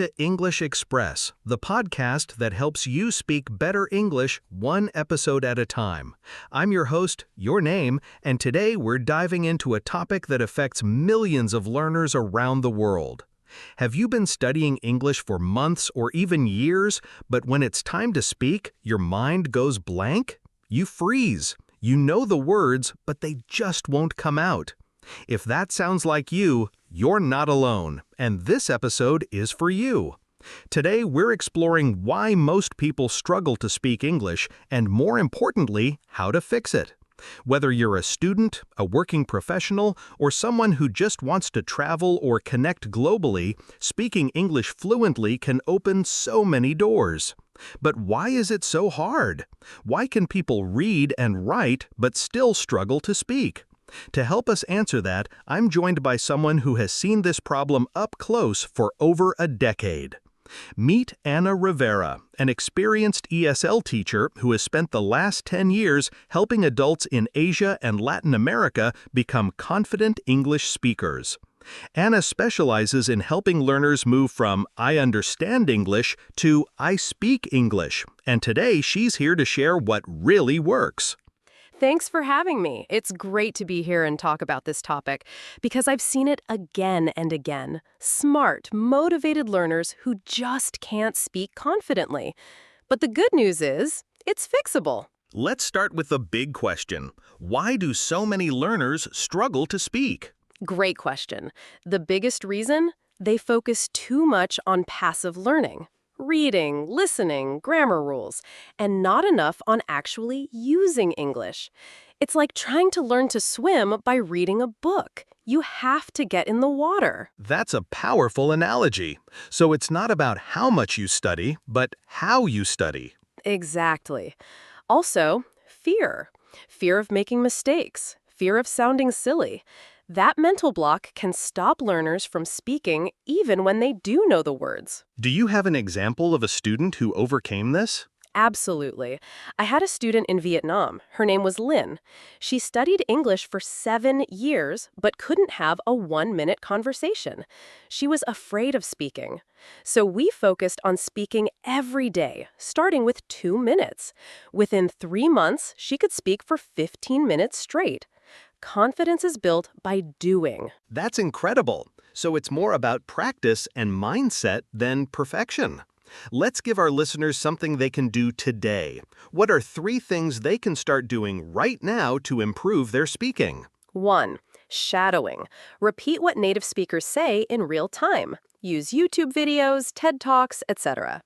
to English Express, the podcast that helps you speak better English one episode at a time. I'm your host, Your Name, and today we're diving into a topic that affects millions of learners around the world. Have you been studying English for months or even years, but when it's time to speak, your mind goes blank? You freeze. You know the words, but they just won't come out. If that sounds like you, you're not alone, and this episode is for you. Today, we're exploring why most people struggle to speak English and, more importantly, how to fix it. Whether you're a student, a working professional, or someone who just wants to travel or connect globally, speaking English fluently can open so many doors. But why is it so hard? Why can people read and write but still struggle to speak? To help us answer that, I'm joined by someone who has seen this problem up close for over a decade. Meet Ana Rivera, an experienced ESL teacher who has spent the last 10 years helping adults in Asia and Latin America become confident English speakers. Ana specializes in helping learners move from "I understand English" to "I speak English," and today she's here to share what really works. Thanks for having me. It's great to be here and talk about this topic because I've seen it again and again. Smart, motivated learners who just can't speak confidently. But the good news is, it's fixable. Let's start with the big question. Why do so many learners struggle to speak? Great question. The biggest reason? They focus too much on passive learning. Reading, listening, grammar rules, and not enough on actually using English. It's like trying to learn to swim by reading a book. You have to get in the water. That's a powerful analogy. So it's not about how much you study, but how you study. Exactly. Also, fear. Fear of making mistakes. Fear of sounding silly. That mental block can stop learners from speaking even when they do know the words. Do you have an example of a student who overcame this? Absolutely. I had a student in Vietnam. Her name was Lynn. She studied English for 7 years, but couldn't have a 1-minute conversation. She was afraid of speaking. So we focused on speaking every day, starting with 2 minutes. Within 3 months, she could speak for 15 minutes straight. Confidence is built by doing. That's incredible. So it's more about practice and mindset than perfection. Let's give our listeners something they can do today. What are 3 things they can start doing right now to improve their speaking? 1. Shadowing. Repeat what native speakers say in real time. Use YouTube videos, TED Talks, etc.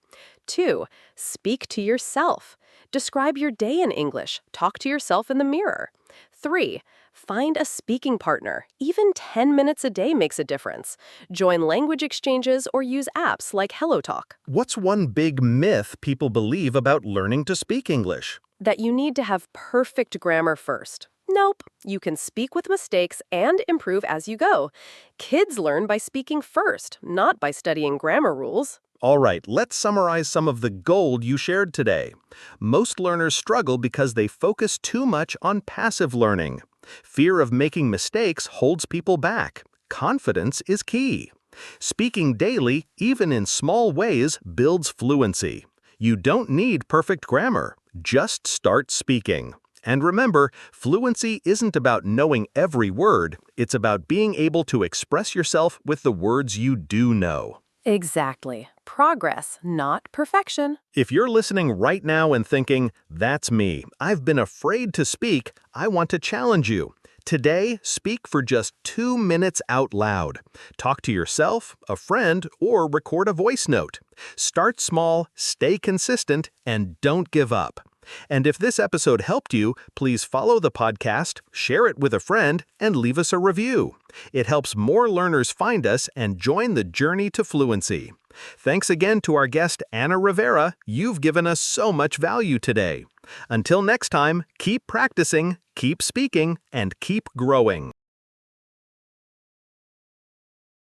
2. Speak to yourself. Describe your day in English. Talk to yourself in the mirror. 3. Find a speaking partner. Even 10 minutes a day makes a difference. Join language exchanges or use apps like HelloTalk. What's one big myth people believe about learning to speak English? That you need to have perfect grammar first. Nope. You can speak with mistakes and improve as you go. Kids learn by speaking first, not by studying grammar rules. All right, let's summarize some of the gold you shared today. Most learners struggle because they focus too much on passive learning. Fear of making mistakes holds people back. Confidence is key. Speaking daily, even in small ways, builds fluency. You don't need perfect grammar. Just start speaking. And remember, fluency isn't about knowing every word. It's about being able to express yourself with the words you do know. Exactly. Progress, not perfection. If you're listening right now and thinking, "That's me, I've been afraid to speak," I want to challenge you. Today, speak for just 2 minutes out loud. Talk to yourself, a friend, or record a voice note. Start small, stay consistent, and don't give up. And if this episode helped you, please follow the podcast, share it with a friend, and leave us a review. It helps more learners find us and join the journey to fluency. Thanks again to our guest, Ana Rivera. You've given us so much value today. Until next time, keep practicing, keep speaking, and keep growing.